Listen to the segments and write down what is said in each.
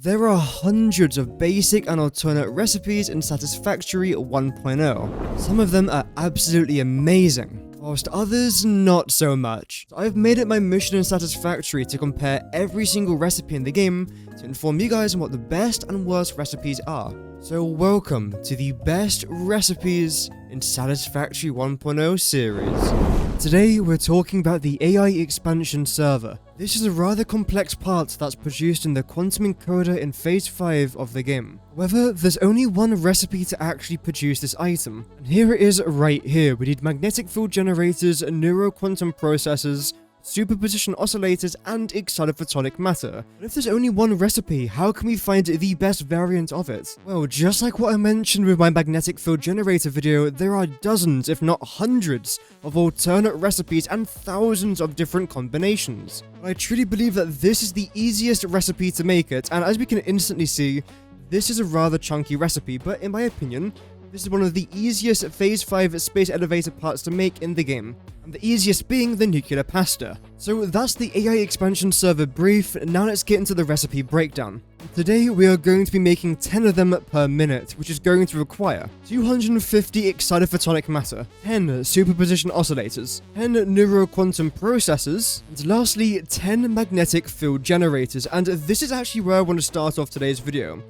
There are hundreds of basic and alternate recipes in Satisfactory 1.0. Some of them are absolutely amazing, whilst others not so much. So I've made it my mission in Satisfactory to compare every single recipe in the game to inform you guys on what the best and worst recipes are. So welcome to the best recipes in Satisfactory 1.0 series. Today we're talking about the AI expansion server. This is a rather complex part that's produced in the quantum encoder in phase 5 of the game. However, there's only one recipe to actually produce this item, and here it is right here. We need magnetic field generators, neuroquantum processors, superposition oscillators, and excited photonic matter. But if there's only one recipe, how can we find the best variant of it? Well, just like what I mentioned with my magnetic field generator video, there are dozens, if not hundreds, of alternate recipes and thousands of different combinations. But I truly believe that this is the easiest recipe to make it, and as we can instantly see, this is a rather chunky recipe, but in my opinion, this is one of the easiest phase 5 space elevator parts to make in the game, and the easiest being the nuclear pasta. So that's the AI expansion server brief. Now let's get into the recipe breakdown. Today we are going to be making 10 of them per minute, which is going to require 250 excited photonic matter, 10 superposition oscillators, 10 neuroquantum processors, and lastly 10 magnetic field generators. And this is actually where I want to start off today's video.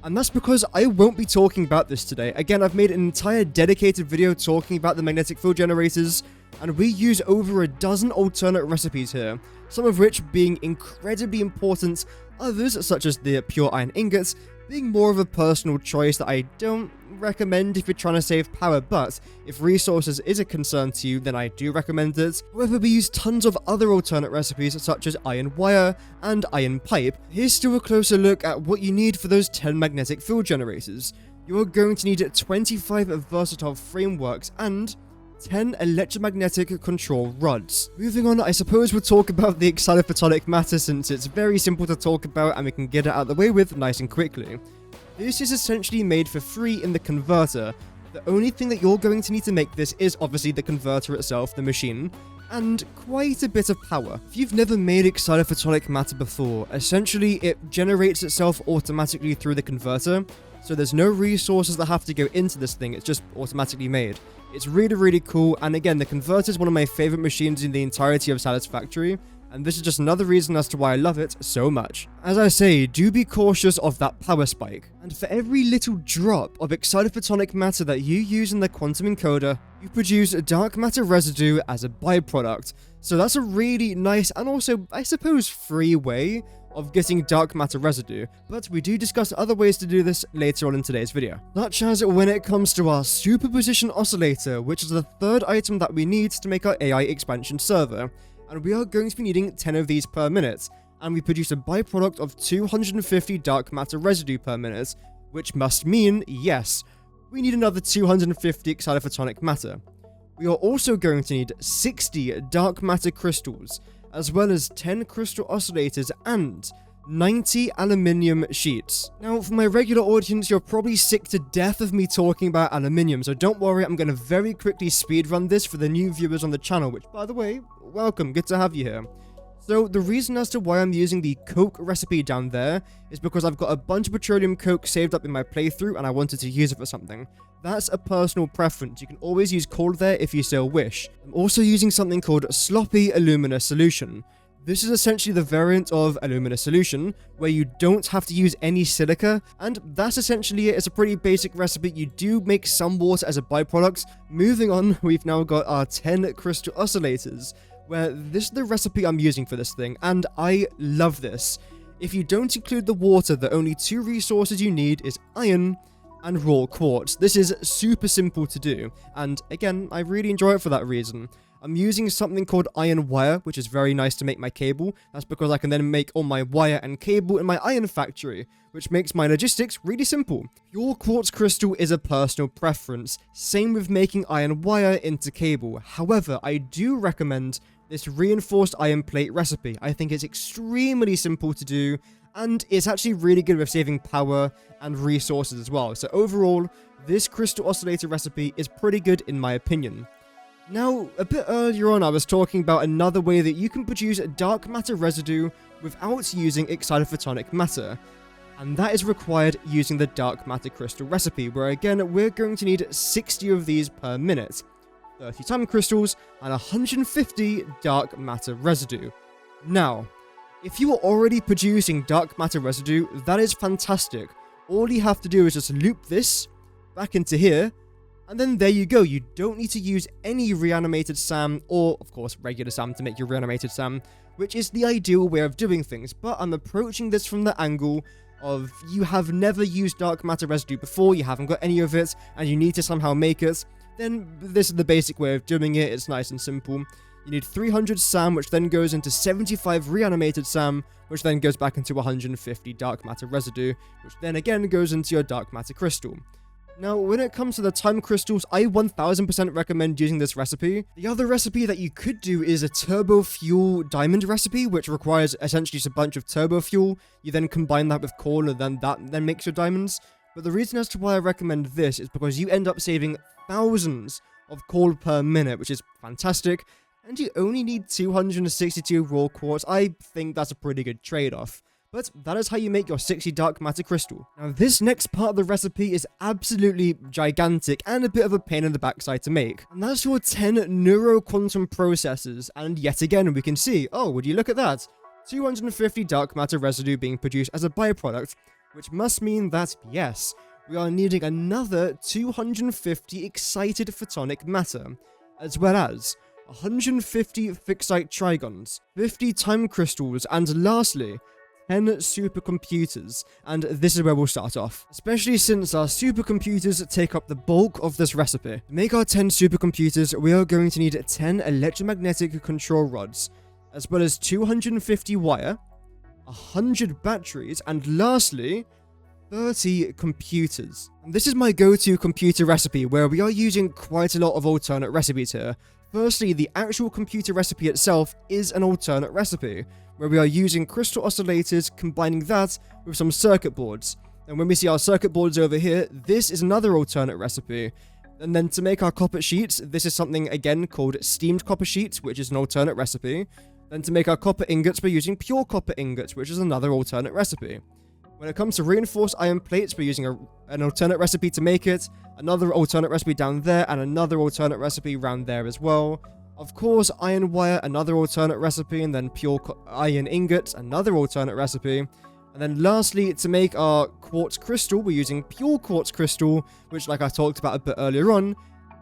And that's because I won't be talking about this today. Again, I've made an entire dedicated video talking about the magnetic field generators, and we use over a dozen alternate recipes here, some of which being incredibly important, others, such as the pure iron ingots, being more of a personal choice that I don't recommend if you're trying to save power, but if resources is a concern to you, then I do recommend it. However, we use tons of other alternate recipes such as iron wire and iron pipe. Here's still a closer look at what you need for those 10 magnetic field generators. You are going to need 25 versatile frameworks and 10 electromagnetic control rods. Moving on, I suppose we'll talk about the excited photonic matter since it's very simple to talk about and we can get it out of the way with nice and quickly. This is essentially made for free in the converter. The only thing that you're going to need to make this is obviously the converter itself, the machine, and quite a bit of power. If you've never made excited photonic matter before, essentially it generates itself automatically through the converter, so there's no resources that have to go into this thing, it's just automatically made. It's really cool, and again, the converter is one of my favorite machines in the entirety of Satisfactory, and this is just another reason as to why I love it so much. As I say, do be cautious of that power spike, and for every little drop of excited photonic matter that you use in the quantum encoder, you produce dark matter residue as a byproduct. So that's a really nice and also, I suppose, free way of getting dark matter residue, but we do discuss other ways to do this later on in today's video. Such as when it comes to our superposition oscillator, which is the third item that we need to make our AI expansion server, and we are going to be needing 10 of these per minute, and we produce a byproduct of 250 dark matter residue per minute, which must mean, yes, we need another 250 excited photonic matter. We are also going to need 60 dark matter crystals, as well as 10 crystal oscillators and 90 aluminium sheets. Now, for my regular audience, you're probably sick to death of me talking about aluminium, so don't worry, I'm going to very quickly speedrun this for the new viewers on the channel, which, by the way, welcome, good to have you here. So, the reason as to why I'm using the coke recipe down there is because I've got a bunch of petroleum coke saved up in my playthrough and I wanted to use it for something. That's a personal preference. You can always use coal there if you so wish. I'm also using something called sloppy alumina solution. This is essentially the variant of alumina solution, where you don't have to use any silica, and that's essentially it. It's a pretty basic recipe. You do make some water as a byproduct. Moving on, we've now got our 10 crystal oscillators, where this is the recipe I'm using for this thing, and I love this. If you don't include the water, the only two resources you need is iron and raw quartz. This is super simple to do, and again, I really enjoy it for that reason. I'm using something called iron wire, which is very nice to make my cable. That's because I can then make all my wire and cable in my iron factory, which makes my logistics really simple. Pure quartz crystal is a personal preference, same with making iron wire into cable. However, I do recommend this reinforced iron plate recipe. I think it's extremely simple to do, and it's actually really good with saving power and resources as well. So overall, this crystal oscillator recipe is pretty good in my opinion. Now, a bit earlier on I was talking about another way that you can produce dark matter residue without using excited photonic matter. and that is required using the dark matter crystal recipe, where again, we're going to need 60 of these per minute, 30 time crystals, and 150 dark matter residue. Now, if you are already producing dark matter residue, that is fantastic. All you have to do is just loop this back into here, and then there you go. You don't need to use any reanimated SAM, or of course regular SAM to make your reanimated SAM, which is the ideal way of doing things, but I'm approaching this from the angle of you have never used dark matter residue before, you haven't got any of it, and you need to somehow make it, then this is the basic way of doing it. It's nice and simple. You need 300 SAM, which then goes into 75 reanimated SAM, which then goes back into 150 dark matter residue, which then again goes into your dark matter crystal. Now, when it comes to the time crystals, I 1000% recommend using this recipe. The other recipe that you could do is a turbo fuel diamond recipe, which requires essentially just a bunch of turbo fuel. You then combine that with coal, and then that makes your diamonds. But the reason as to why I recommend this is because you end up saving thousands of coal per minute, which is fantastic. And you only need 262 raw quartz. I think that's a pretty good trade-off. But that is how you make your 60 dark matter crystal. Now, this next part of the recipe is absolutely gigantic and a bit of a pain in the backside to make. And that's your 10 neuroquantum processors. And yet again, we can see, oh, would you look at that? 250 dark matter residue being produced as a byproduct, which must mean that, yes, we are needing another 250 excited photonic matter, as well as 150 fixite trigons, 50 time crystals, and lastly, 10 supercomputers. And this is where we'll start off, especially since our supercomputers take up the bulk of this recipe. To make our 10 supercomputers, we are going to need 10 electromagnetic control rods, as well as 250 wire, 100 batteries, and lastly, 30 computers. And this is my go-to computer recipe, where we are using quite a lot of alternate recipes here. Firstly, the actual computer recipe itself is an alternate recipe, where we are using crystal oscillators, combining that with some circuit boards. And when we see our circuit boards over here, this is another alternate recipe. And then to make our copper sheets, this is something again called steamed copper sheets, which is an alternate recipe. Then to make our copper ingots, we're using pure copper ingots, which is another alternate recipe. When it comes to reinforced iron plates, we're using an alternate recipe to make it, another alternate recipe down there, and another alternate recipe around there as well. Of course, iron wire, another alternate recipe, and then pure iron ingots, another alternate recipe. And then lastly, to make our quartz crystal, we're using pure quartz crystal, which, like I talked about a bit earlier on,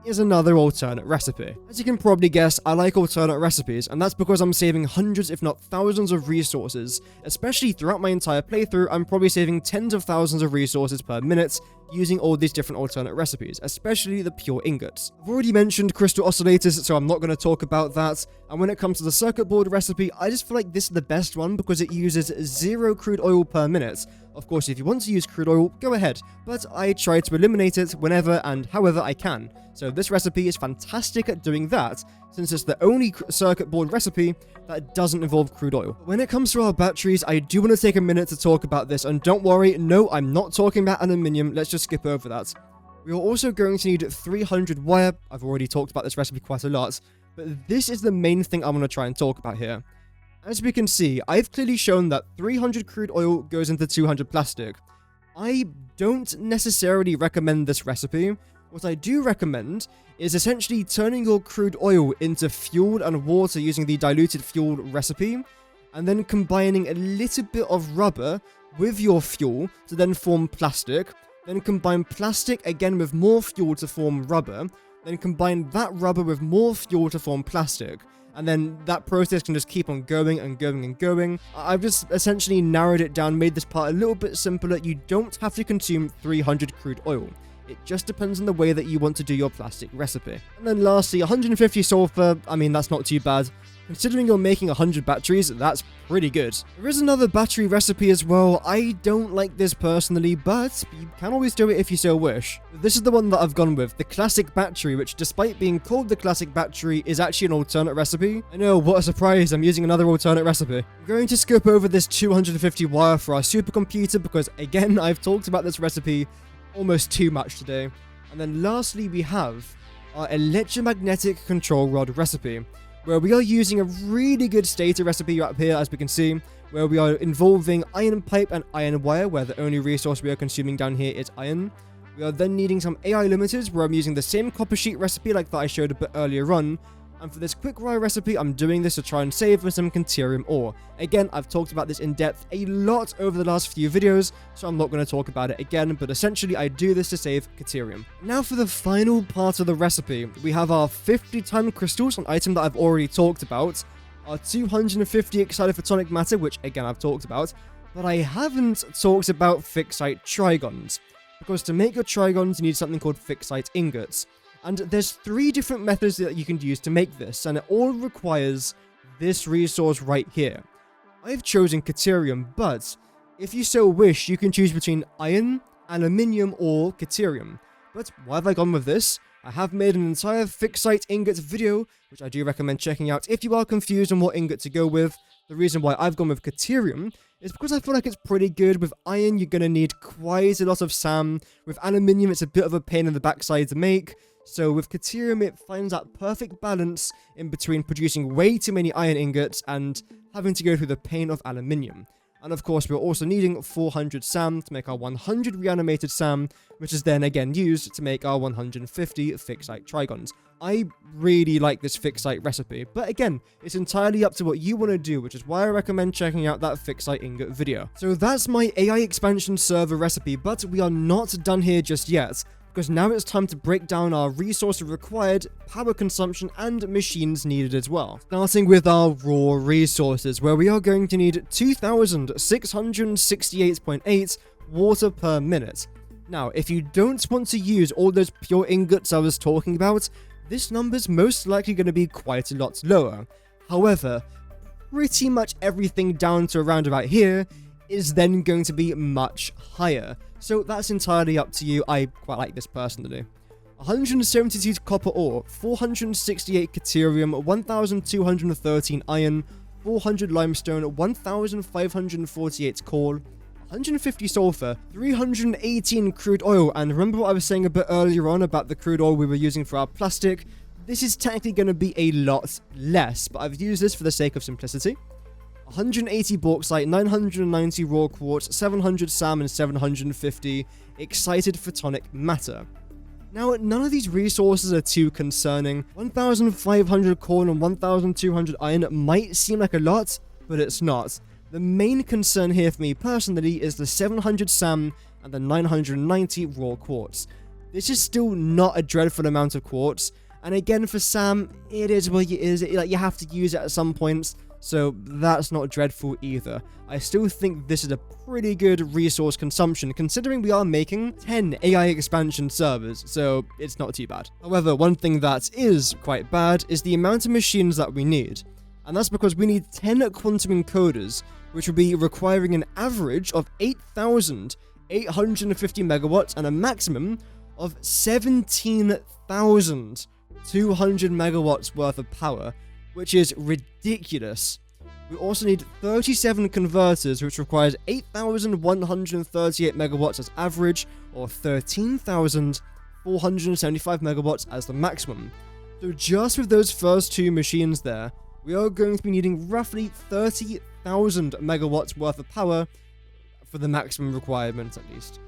is another alternate recipe. As you can probably guess, I like alternate recipes, and that's because I'm saving hundreds if not thousands of resources. Especially throughout my entire playthrough, I'm probably saving tens of thousands of resources per minute using all these different alternate recipes, especially the pure ingots. I've already mentioned crystal oscillators, so I'm not going to talk about that. And when it comes to the circuit board recipe, I just feel like this is the best one because it uses 0 crude oil per minute. Of course, if you want to use crude oil, go ahead, but I try to eliminate it whenever and however I can. So this recipe is fantastic at doing that, since it's the only circuit board recipe that doesn't involve crude oil. When it comes to our batteries, I do want to take a minute to talk about this, and don't worry, no, I'm not talking about aluminium, let's just skip over that. We are also going to need 300 wire. I've already talked about this recipe quite a lot, but this is the main thing I want to try and talk about here. As we can see, I've clearly shown that 300 crude oil goes into 200 plastic. I don't necessarily recommend this recipe. What I do recommend is essentially turning your crude oil into fuel and water using the diluted fuel recipe, and then combining a little bit of rubber with your fuel to then form plastic, then combine plastic again with more fuel to form rubber, then combine that rubber with more fuel to form plastic. And then that process can just keep on going and going and going. I've just essentially narrowed it down, made this part a little bit simpler. You don't have to consume 300 crude oil. It just depends on the way that you want to do your plastic recipe. And then lastly, 150 sulfur. I mean, that's not too bad. Considering you're making 100 batteries, that's pretty good. There is another battery recipe as well. I don't like this personally, but you can always do it if you so wish. This is the one that I've gone with, the classic battery, which despite being called the classic battery, is actually an alternate recipe. I know, what a surprise, I'm using another alternate recipe. I'm going to skip over this 250 wire for our supercomputer because, again, I've talked about this recipe almost too much today. And then lastly, we have our electromagnetic control rod recipe, where we are using a really good stator recipe up here, as we can see, where we are involving iron pipe and iron wire, where the only resource we are consuming down here is iron. We are then needing some AI limiters, where I'm using the same copper sheet recipe like that I showed a bit earlier on. And for this quick wire recipe, I'm doing this to try and save for some Caterium ore. Again, I've talked about this in depth a lot over the last few videos, so I'm not going to talk about it again, but essentially I do this to save Caterium. Now for the final part of the recipe, we have our 50 time crystals, an item that I've already talked about, our 250 excited photonic matter, which again I've talked about, but I haven't talked about fixite trigons, because to make your trigons you need something called fixite ingots. And there's 3 different methods that you can use to make this, and it all requires this resource right here. I've chosen Caterium, but if you so wish, you can choose between iron, aluminium, or Caterium. But why have I gone with this? I have made an entire fixite ingots video, which I do recommend checking out if you are confused on what ingot to go with. The reason why I've gone with Caterium is because I feel like it's pretty good. With iron, you're going to need quite a lot of SAM. With aluminium, it's a bit of a pain in the backside to make. So with Caterium, it finds that perfect balance in between producing way too many iron ingots and having to go through the pain of aluminium. And of course, we're also needing 400 SAM to make our 100 reanimated SAM, which is then again used to make our 150 fixite trigons. I really like this fixite recipe, but again, it's entirely up to what you want to do, which is why I recommend checking out that fixite ingot video. So that's my AI expansion server recipe, but we are not done here just yet, because now it's time to break down our resources required, power consumption, and machines needed as well. Starting with our raw resources, where we are going to need 2,668.8 water per minute. Now, if you don't want to use all those pure ingots I was talking about, this number's most likely going to be quite a lot lower. However, pretty much everything down to around about here is then going to be much higher. So that's entirely up to you. I quite like this personally. 172 copper ore, 468 Caterium, 1,213 iron, 400 limestone, 1,548 coal, 150 sulfur, 318 crude oil, and remember what I was saying a bit earlier on about the crude oil we were using for our plastic? This is technically going to be a lot less, but I've used this for the sake of simplicity. 180 bauxite, 990 raw quartz, 700 SAM, and 750 excited photonic matter. Now, none of these resources are too concerning. 1,500 corn and 1,200 iron might seem like a lot, but it's not. The main concern here for me personally is the 700 SAM and the 990 raw quartz. This is still not a dreadful amount of quartz, and again for SAM, it is what it is. You have to use it at some points, so that's not dreadful either. I still think this is a pretty good resource consumption, considering we are making 10 AI expansion servers, so it's not too bad. However, one thing that is quite bad is the amount of machines that we need, and that's because we need 10 quantum encoders, which will be requiring an average of 8,850 megawatts and a maximum of 17,200 megawatts worth of power, which is ridiculous. We also need 37 converters, which requires 8,138 megawatts as average, or 13,475 megawatts as the maximum. So just with those first 2 machines there, we are going to be needing roughly 30,000 megawatts worth of power for the maximum requirement at least.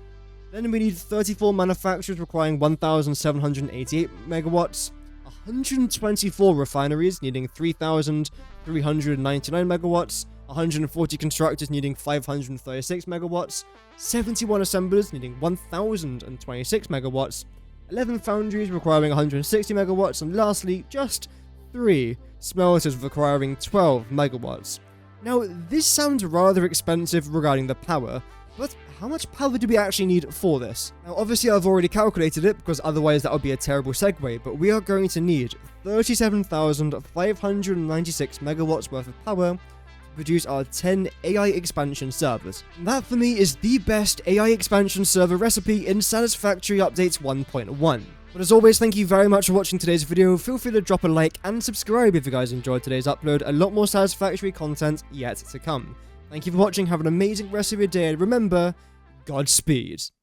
Then we need 34 manufacturers requiring 1,788 megawatts, 124 refineries needing 3,399 megawatts, 140 constructors needing 536 megawatts, 71 assemblers needing 1,026 megawatts, 11 foundries requiring 160 megawatts, and lastly, just 3 smelters requiring 12 megawatts. Now, this sounds rather expensive regarding the power, but how much power do we actually need for this? Now, obviously I've already calculated it, because otherwise that would be a terrible segue, but we are going to need 37,596 megawatts worth of power to produce our 10 AI expansion servers. And that for me is the best AI expansion server recipe in Satisfactory Update 1.1. But as always, thank you very much for watching today's video. Feel free to drop a like and subscribe if you guys enjoyed today's upload. A lot more Satisfactory content yet to come. Thank you for watching, have an amazing rest of your day, and remember, Godspeed.